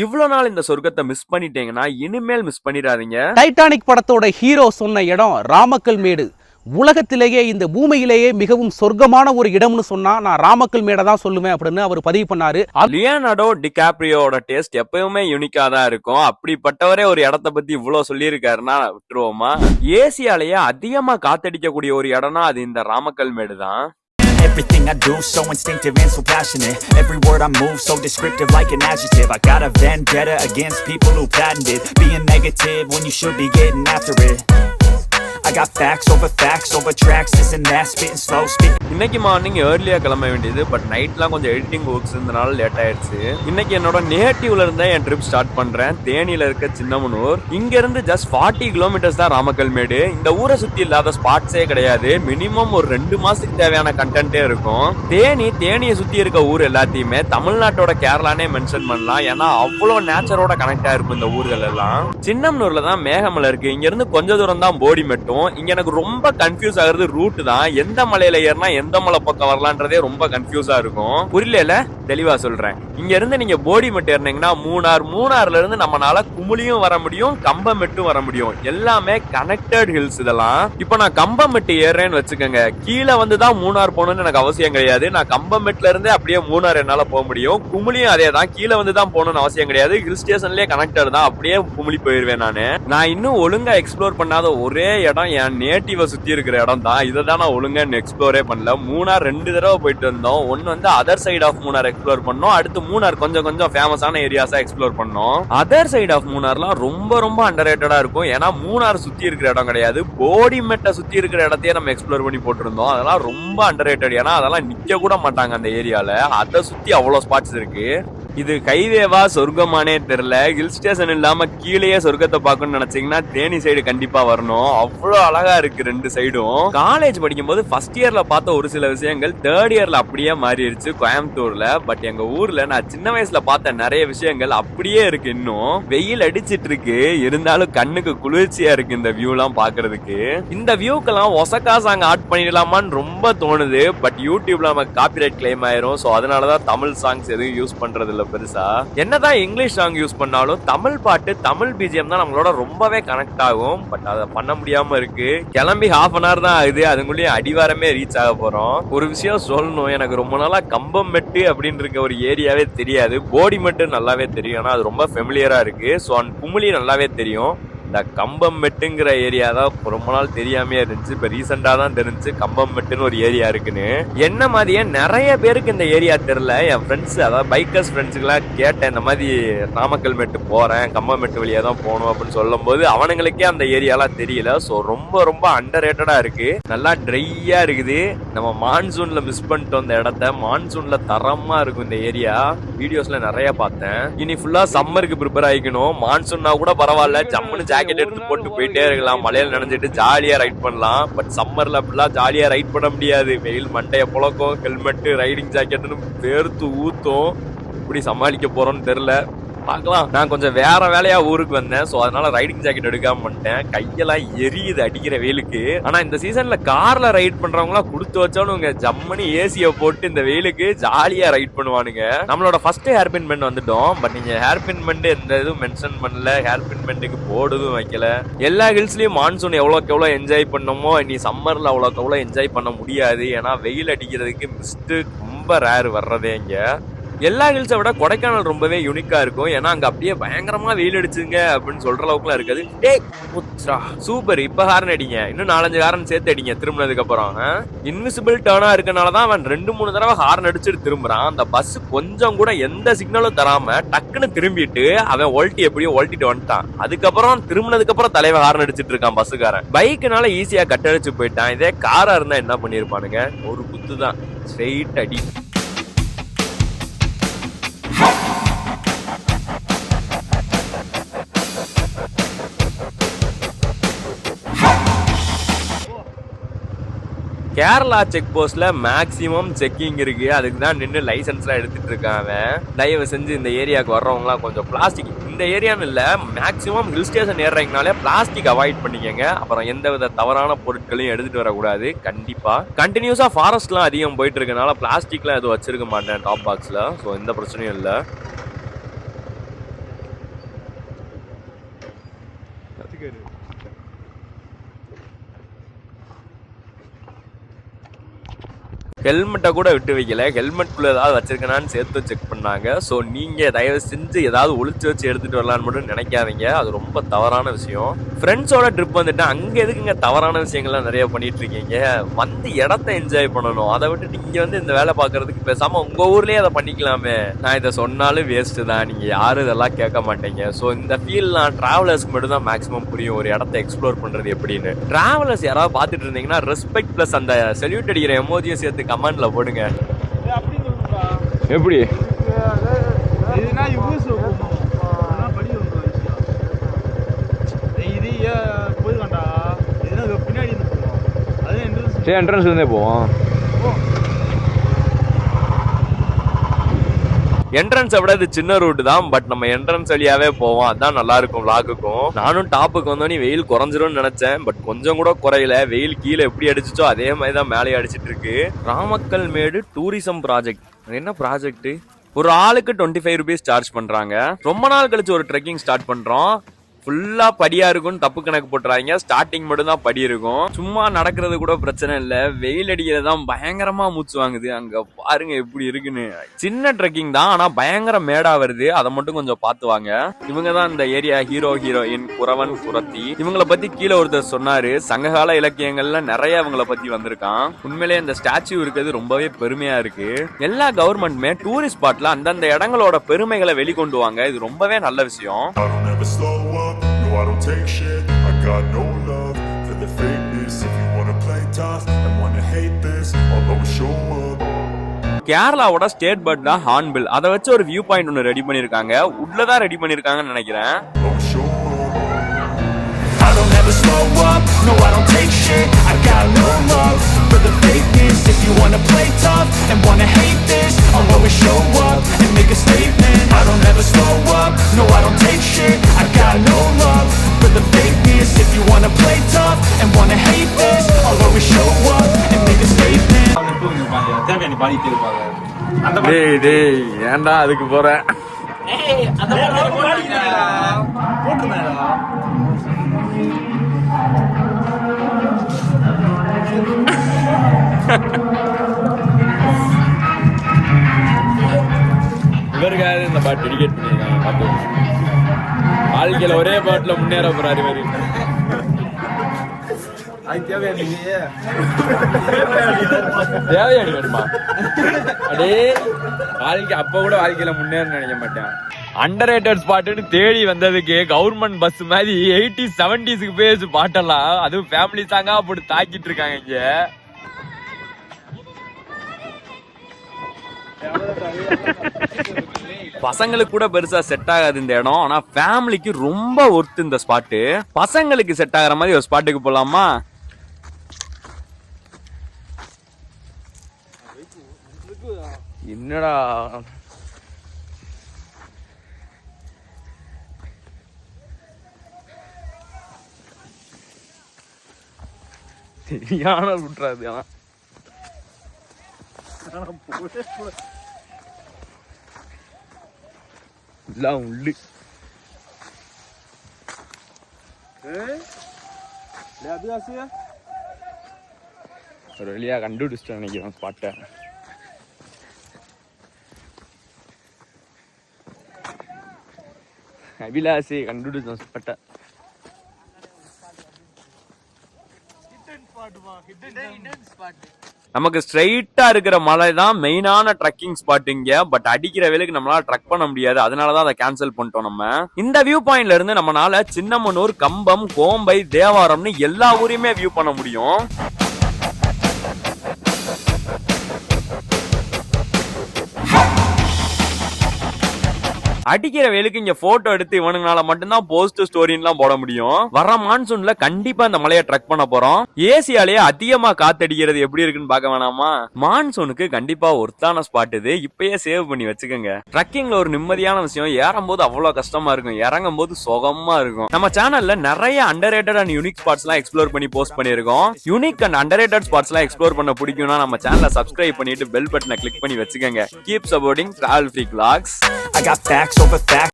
இவ்வளவு நாள் இந்த சொர்க்கத்தை மிஸ் பண்ணிட்டீங்கன்னா இனிமேல் மிஸ் பண்ணிடாதீங்க. டைட்டானிக் படத்தோட ஹீரோ சொன்ன இடம் ராமக்கல் மேடு. உலகத்திலேயே இந்த பூமியிலேயே மிகவும் சொர்க்கமான ஒரு இடம்னு சொன்னா நான் ராமக்கல் மேடை தான் சொல்லுவேன் அப்படின்னு அவர் பதிவு பண்ணாரு. லியோனார்டோ டிகாப்ரியோட டேஸ்ட் எப்பவுமே யூனிக்கா தான் இருக்கும். அப்படிப்பட்டவரே ஒரு இடத்தை பத்தி இவ்வளவு சொல்லியிருக்காருன்னா விட்டுருவோமா? ஏசியாலேயே அதிகமா காத்தடிக்கக்கூடிய ஒரு இடம்னா அது இந்த ராமக்கல் மேடு தான். Everything I do so instinctive and so passionate. Every word I move so descriptive like an adjective. I got a vendetta against people who patented being negative when you should be getting after it. I got facts over tracks, this and that, spitting slow, spitting. இன்னைக்கு morning ஏர்லியா கிளம்ப வேண்டியது, but நைட்லாம் கொஞ்சம் editing works இருந்தனால late ஆயிடுச்சு. இன்னைக்கு என்னோட நேட்டிவ்ல இருந்தா என் ட்ரிப் ஸ்டார்ட் பண்றேன். தேனியில இருக்க சின்னமனூர். இங்க இருந்து ஜஸ்ட் 40 கிலோமீட்டர்ஸ் தான் ராமக்கல் மேடு. இந்த ஊரை சுத்தி இல்லாத ஸ்பாட்ஸே கிடையாது. மினிமம் ஒரு 2 மாசத்துக்கு தேவையான கண்டென்ட்டே இருக்கும். தேனியை சுத்தி இருக்க ஊர் எல்லாத்தையுமே தமிழ்நாட்டோட கேரளானே மென்ஷன் பண்ணலாம். ஏன்னா அவ்வளவு நேச்சரோட கனெக்ட் ஆயிருக்கும் இந்த ஊர்கள் எல்லாம். சின்னமனூர்ல தான் மேகமலை இருக்கு. இங்க இருந்து கொஞ்ச தூரம் தான் போடி மெட்டும். இங்க எனக்கு ரொம்ப கன்ஃபியூஸ் ஆகுறது ரூட் தான். எந்த மலையில ஏறினா எந்த மலை பக்கம் வரலான்றதே ரொம்ப கன்ஃபியூஸா இருக்கும். புரியல, தெளிவா சொல்றேன். இங்க இருந்து நீங்க போடி மெட்டு ஏறினீங்கன்னா மூணார்ல இருந்து நம்மளால குமுளியும் வர முடியும், கம்பமெட்டும் வர முடியும். எல்லாமே கனெக்டட் ஹில்ஸ் இதெல்லாம். இப்போ நான் கம்பமெட்டு ஏறேன்னு வச்சுக்கோங்க, கீழே வந்து தான் மூணார் போகணும்னு எனக்கு அவசியம் கிடையாது. நான் கம்பமெட்ல இருந்து அப்படியே மூணார் என்னால போக முடியும். குமுளியும் அதே தான், கீழே வந்து தான் போகணும்னு அவசியம் கிடையாது. ஹில் ஸ்டேஷன்லயே கனெக்டட் தான், அப்படியே குமுளி போயிருவேன் நானு. நான் இன்னும் ஒழுங்கா எக்ஸ்ப்ளோர் பண்ணாத ஒரே இடம் என் நேட்டிவ சுத்தி இருக்கிற இடம் தான். இதை தான் நான் ஒழுங்கா எக்ஸ்ப்ளோரே பண்ணல. மூணார் 2 தடவை போயிட்டு வந்தோம். ஒன்னு வந்து other side of Munnar explore பண்ணோம். அடுத்து மூணார் கொஞ்சம் ஃபேமஸான ஏரியாஸா எக்ஸ்ப்ளோர் பண்ணோம். அதர் சைட் ஆஃப் மூணார்லாம் ரொம்ப அண்டர்ரேட்டடா இருக்கும். ஏன்னா மூணார் சுத்தி இருக்கிற இடம் கிடையாது, போடிமெட்டை சுத்தி இருக்கிற இடத்தையே நம்ம எக்ஸ்ப்ளோர் பண்ணி போட்டிருந்தோம். அதெல்லாம் ரொம்ப அண்டர்ரேட்டட். ஏன்னா அதெல்லாம் நிக்க கூட மாட்டாங்க அந்த ஏரியால. அதை சுத்தி அவ்வளவு ஸ்பாட்ஸ் இருக்கு. இது ஹைவேவா சொர்க்கமானே தெரியல. ஹில் ஸ்டேஷன் இல்லாம கீழேயே சொர்க்கத்தை பார்க்கணும்னு நினைச்சீங்கன்னா தேனி சைடு கண்டிப்பா வரணும். அவ்வளவு அழகா இருக்கு 2 சைடும். காலேஜ் படிக்கும் போது ஃபர்ஸ்ட் இயர்ல பார்த்த ஒரு சில விஷயங்கள் தேர்ட் இயர்ல அப்படியே மாறிடுச்சு கோயம்புத்தூர்ல. பட் எங்க ஊர்ல நான் சின்ன வயசுல பார்த்த நிறைய விஷயங்கள் அப்படியே இருக்கு. இன்னும் வெயில் அடிச்சிட்டு இருக்கு, இருந்தாலும் கண்ணுக்கு குளிர்ச்சியா இருக்கு இந்த வியூ எல்லாம் பாக்குறதுக்கு. இந்த வியூக்கெல்லாம் ஒசக்கா சாங் ஆட் பண்ணிடலாமான்னு ரொம்ப தோணுது. பட் யூடியூப்ல நமக்கு காப்பிரைட் கிளைம் ஆயிரும். சோ அதனாலதான் தமிழ் சாங்ஸ் எதுவும் யூஸ் பண்றது இல்ல பெருசா. என்னதான் இங்கிலீஷ் சாங் யூஸ் பண்ணாலும் தமிழ் பாட்டு, தமிழ் பிஜிஎம் தான் நம்மளோட ரொம்பவே கனெக்ட் ஆகும். பட் அதை பண்ண முடியாம இருக்கு. கிளம்பி ½ an hour தான் ஆகுது, அதுக்குள்ளேயே அடிவாரமே ரீச் ஆக போறோம். ஒரு விஷயம் சொல்லணும், எனக்கு ரொம்ப நாளா கம்பமெட்டு அப்படின்னு இருக்க ஒரு ஏரியாவே தெரியாது. போடிமெட்டு நல்லாவே தெரியும், ஆனா அது ரொம்ப ஃபெமிலியரா இருக்கு. ஸோ அந்த குமுளி நல்லாவே தெரியும். இந்த கம்பமெட்டுங்கிற ஏரியா தான் ரொம்ப நாள் தெரியாமே இருந்துச்சு. இப்ப ரீசெண்டா தான் தெரிஞ்சு கம்பமெட்டுன்னு ஒரு ஏரியா இருக்குன்னு. என்ன மாதிரியே நிறைய பேருக்கு இந்த ஏரியா தெரியல. என் ஃப்ரெண்ட்ஸ், அதாவது பைக்கர்ஸ் ஃப்ரெண்ட்ஸுக்கெல்லாம் கேட்டேன், இந்த மாதிரி நாமக்கல் மெட்டு போறேன், கம்பமெட்டு வழியா தான் போகணும் அப்படின்னு சொல்லும் போது அவனுங்களுக்கே அந்த ஏரியாலாம் தெரியல. ஸோ ரொம்ப அண்டர்ரேட்டடா இருக்கு. நல்லா ட்ரையா இருக்குது. நம்ம மான்சூன்ல மிஸ் பண்ணிட்டோம் இந்த இடத்த. மான்சூன்ல தரமா இருக்கும் இந்த ஏரியா. வீடியோஸ்ல நிறைய பார்த்தேன். இனி ஃபுல்லா சம்மருக்கு ப்ரிப்பேர் ஆகிக்கணும். மான்சூன்னா கூட பரவாயில்ல, ஜம்முன்னு ஜாக்கெட் எடுத்து போட்டு போயிட்டே இருக்கலாம், மலையில நனைஞ்சிட்டு ஜாலியா ரைட் பண்ணலாம். பட் சம்மர்ல அப்படிலாம் ஜாலியா ரைட் பண்ண முடியாது. வெயில் மண்டைய புழக்கும், ஹெல்மெட், ரைடிங் ஜாக்கெட்னு வேர்த்து ஊத்தும். இப்படி சமாளிக்க போறோம்னு தெரியல, பார்க்கலாம். நான் கொஞ்சம் வேற வேலையா ஊருக்கு வந்தேன். சோ அதனால ரைடிங் ஜாக்கெட் எடுக்காம பண்ணிட்டேன். கையெல்லாம் எரியுது அடிக்கிற வெயிலுக்கு. ஆனா இந்த சீசன்ல கார்ல ரைட் பண்றவங்க எல்லாம் கொடுத்து வச்சோன்னு ஜம்மனி ஏசிய போட்டு இந்த வெயிலுக்கு ஜாலியா ரைட் பண்ணுவானுங்க. நம்மளோட ஃபர்ஸ்ட் ஹேர் பின் பெண்ட் வந்துட்டோம். பட் நீங்க ஹேர் பின் பெண்ட் எந்த இதுவும் மென்ஷன் பண்ணல. ஹேர் பின் பெண்டுக்கு போர்டும் வைக்கல. எல்லா ஹில்ஸ்லயும் மான்சூன் எவ்வளவுக்கு எவ்வளவு என்ஜாய் பண்ணமோ இனி சம்மர்ல அவ்வளவுக்கு எவ்வளவு என்ஜாய் பண்ண முடியாது. ஏன்னா வெயில் அடிக்கிறதுக்கு மிஸ்ட் ரொம்ப ரேர் வர்றதே. இங்க எல்லா ஹில்ஸை விட கொடைக்கானல் ரொம்பவே யூனிக்கா இருக்கும். ஏன்னா அங்க அப்படியே பயங்கரமா வெயில் அடிச்சுங்க அப்படின்னு சொல்ற அளவுக்குலாம் இருக்காது. சூப்பர். இப்ப ஹாரன் அடிங்க, இன்னும் 4-5 ஹாரன் சேர்த்து அடிங்க திரும்பினதுக்கு அப்புறம். இன்விசிபிள் டர்னா இருக்கனாலதான் அவன் 2-3 தடவை ஹாரன் அடிச்சுட்டு திரும்புறான். அந்த பஸ் கொஞ்சம் கூட எந்த சிக்னலும் தராம டக்குன்னு திரும்பிட்டு அவன் ஒல்ட்டி எப்படியோ ஒல்ட்டிட்டு வந்துட்டான். அதுக்கப்புறம் திரும்பினதுக்கு அப்புறம் தலைவன் ஹாரன் அடிச்சிட்டு இருக்கான் பஸ்ஸுக்காரன். பைக்குனால ஈஸியா கட்டடிச்சு போயிட்டான். இதே காரா இருந்தா என்ன பண்ணிருப்பானுங்க, ஒரு குத்து தான், ஸ்ட்ரெயிட் அடி. கேரளா செக் போஸ்ட்ல மேக்சிமம் செக்கிங் இருக்கு. அதுக்கு தான் நின்று லைசன்ஸ்லாம் எடுத்துட்டு இருக்காங்க. தயவு செஞ்சு இந்த ஏரியாவுக்கு வர்றவங்கலாம் கொஞ்சம் பிளாஸ்டிக், இந்த ஏரியான்னு இல்ல, மேக்சிமம் ஹில் ஸ்டேஷன் ஏறுறீங்கனாலே பிளாஸ்டிக் அவாய்ட் பண்ணிக்கங்க. அப்புறம் எந்த வித தவறான பொருட்களையும் எடுத்துட்டு வரக்கூடாது. கண்டிப்பா கண்டினியூஸா ஃபாரஸ்ட்லாம் அதிகம் போயிட்டு இருக்கனால பிளாஸ்டிக்லாம் எதுவும் வச்சிருக்க மாட்டேன் டாப் பாக்ஸ்ல. ஸோ எந்த பிரச்சனையும் இல்லை. ஹெல்மெட்டை கூட விட்டு வைக்கல, ஹெல்மெட்குள்ள ஏதாவது வச்சிருக்கனான்னு சேர்த்து செக் பண்ணாங்க. ஸோ நீங்க தயவு செஞ்சு ஏதாவது ஒளிச்சு வச்சு எடுத்துட்டு வரலான்னு மட்டும் நினைக்காதீங்க, அது ரொம்ப தவறான விஷயம். ஃப்ரெண்ட்ஸோட ட்ரிப் வந்துட்டு அங்க எதுக்குங்க தவறான விஷயங்கள்லாம் நிறைய பண்ணிட்டு இருக்கீங்க? வந்து இடத்த என்ஜாய் பண்ணணும், அதை விட்டு நீங்க வந்து இந்த வேலை பார்க்கறதுக்கு பேசாம உங்க ஊர்லயே அதை பண்ணிக்கலாமே. நான் இதை சொன்னாலும் வேஸ்ட் தான், நீங்க யாரும் இதெல்லாம் கேட்க மாட்டீங்க. ஸோ இந்த ஃபீல்லாம் டிராவலர்ஸ்க்கு மட்டும் தான் மேக்ஸிமம் புரியும், ஒரு இடத்த எக்ஸ்ப்ளோர் பண்றது எப்படின்னு. டிராவலர்ஸ் யாராவது பார்த்துட்டு இருந்தீங்கன்னா ரெஸ்பெக்ட் பிளஸ் அந்த செல்யூட் அடிக்கிற எமோஜியும் சேர்த்து கமெண்ட்ல போடுங்க. எப்படி என்ட்ரன்ஸ்ல இருந்தே போவோம். என்ட்ரன்ஸை விட இது சின்ன ரூட் தான், பட் நம்ம என்ட்ரன்ஸ் வழியாவே போவோம், அதான் நல்லா இருக்கும் விளாகுக்கும். நானும் டாப்புக்கு வந்தோடனே வெயில் குறைஞ்சிரும்னு நினைச்சேன், பட் கொஞ்சம் கூட குறையல. வெயில் கீழே எப்படி அடிச்சிச்சோ அதே மாதிரி தான் மேலே அடிச்சிட்டு இருக்கு. ராமக்கல் மேடு டூரிசம் ப்ராஜெக்ட். என்ன ப்ராஜெக்ட்? ஒரு ஆளுக்கு 25 rupees சார்ஜ் பண்றாங்க. ரொம்ப நாள் கழிச்சு ஒரு ட்ரெக்கிங் ஸ்டார்ட் பண்றோம். ஃபுல்லா படியா இருக்கும், தப்பு கணக்கு போட்டுறாங்க. ஸ்டார்டிங் மட்டும் தான் படி இருக்கும். சும்மா நடக்கிறது கூட பிரச்சனை இல்ல, வெயில் அடிக்கிறது தான் பயங்கரமா மூச்சு வாங்குது. அங்க பாருங்க எப்படி இருக்குன்னு. சின்ன ட்ரெக்கிங் தான், ஆனா பயங்கர மேடா வருது, அதை மட்டும் கொஞ்சம் பார்த்து வாங்க. இவங்க தான் இந்த ஏரியா ஹீரோயின் குறவன் குரத்தி. இவங்களை பத்தி கீழே ஒருத்தர் சொன்னாரு, சங்ககால இலக்கியங்கள்ல நிறைய இவங்களை பத்தி வந்திருக்கான். உண்மையிலே இந்த ஸ்டாச்சு இருக்கிறது ரொம்பவே பெருமையா இருக்கு. எல்லா கவர்மெண்ட்டுமே டூரிஸ்ட் ஸ்பாட்ல அந்தந்த இடங்களோட பெருமைகளை வெளிக்கொண்டு வாங்க, இது ரொம்பவே நல்ல விஷயம். No, I don't take shit. I got no love for the fakeness. If you wanna play tough and wanna hate this, I'll always show up. கேரளாவோட ஸ்டேட் பர்ட் தான் ஹார்ன்பில். அதை வச்சு ஒரு வியூ பாயிண்ட் ஒன்று ரெடி பண்ணிருக்காங்க. உட்ல தான் ready பண்ணிருக்காங்கன்னு நினைக்கிறேன். I don't ever slow up, no I don't take shit. I got no love for the fakeness. If you wanna play tough and wanna hate this, I'll always show up and make a statement. I don't ever slow up, no I don't take shit. I got no love for the fakeness. If you wanna play tough and wanna hate this, I'll always show up and make a statement. டேய் டேய் ஏன்டா அதுக்கு போற? இவருக்காக இந்த பாட்டு dedicate பண்ணிருக்காங்க. பாட்டு வாழ்க்கையில ஒரே பாட்டுல முன்னேற போறாரு இவரு. தேவையாடி வேணுமா? அடே வாழ்க்கை அப்ப கூட வாழ்க்கையில முன்னேற நினைக்க மாட்டேன். அண்டர்ரேட்டட் ஸ்பாட்னு தேடி வந்ததுக்கு கவர்மெண்ட் பஸ் மாதிரி 80s 70s பேசு பாட்டெல்லாம், அதுவும் ஃபேமிலி சாங்கா போட்டு தாக்கிட்டு இருக்காங்க இங்க. பசங்களுக்கு கூட பெருசா செட் ஆகாது இந்த இடம், ஆனா ஃபேமிலிக்கு ரொம்ப ஒர்த்து இந்த ஸ்பாட்டு. பசங்களுக்கு செட் ஆகிற மாதிரி ஒரு ஸ்பாட்டுக்கு போலாமா? என்னடா சரியான விட்டுறாது. ஆனா எல்லாம் உள்ளு ஒரு வழியா கண்டுபிடிச்சிட்டு நினைக்கிறேன் ஸ்பாட்டை. அபிலாசி கண்டுபிடிச்சோம் ஸ்பாட்டை. நமக்கு ஸ்ட்ரைட்டா இருக்கிற மலை தான் மெயினான ட்ரக்கிங் ஸ்பாட் இங்க. பட் அடிக்கிற வேலைக்கு நம்மளால ட்ரக் பண்ண முடியாது, அதனாலதான் அதை கேன்சல் பண்ணிட்டோம். நம்ம இந்த வியூ பாயிண்ட்ல இருந்து நம்மளால சின்னமனூர், கம்பம், கோம்பை, தேவாரம்னு எல்லா ஊரையுமே வியூ பண்ண முடியும். அடிக்கிற வேலுக்கு இங்க போட்டோ எடுத்து இவனுங்களால மட்டும்தான் போஸ்ட் ஸ்டோரின்லாம் போட முடியும். வர மான்சூன்ல கண்டிப்பா இந்த மலையை ட்ரக் பண்ண போறோம். ஏசியாலேயே அதிகமா காத்தடிக்கிறது எப்படி இருக்குன்னு பார்க்க வேணாமா? மான்சூனுக்கு கண்டிப்பா ஒர்த்தான ஸ்பாட் இது, இப்பயே சேவ் பண்ணி வச்சுக்கோங்க. ட்ரக்கிங்ல ஒரு நிம்மதியான விஷயம், ஏறும் போது அவ்வளவு கஷ்டமா இருக்கும், இறங்கும் போது சுகமா இருக்கும். நம்ம சேனல்ல நிறைய அண்டர்ரேட்டட் அண்ட் யூனிக் ஸ்பாட்ஸ் எல்லாம் எக்ஸ்ப்ளோர் பண்ணி போஸ்ட் பண்ணிருக்கோம். யூனிக் அண்ட் அண்டர்ரேட்டட் ஸ்பாட்ஸ் எல்லாம் எக்ஸ்ப்ளோர் பண்ண பிடிக்கும்னா நம்ம சேனலை சப்ஸ்கிரைப் பண்ணிட்டு பெல் பட்டனை கிளிக் பண்ணி வச்சுக்கோங்க. Keep supporting travel freak vlogs. I got facts over facts.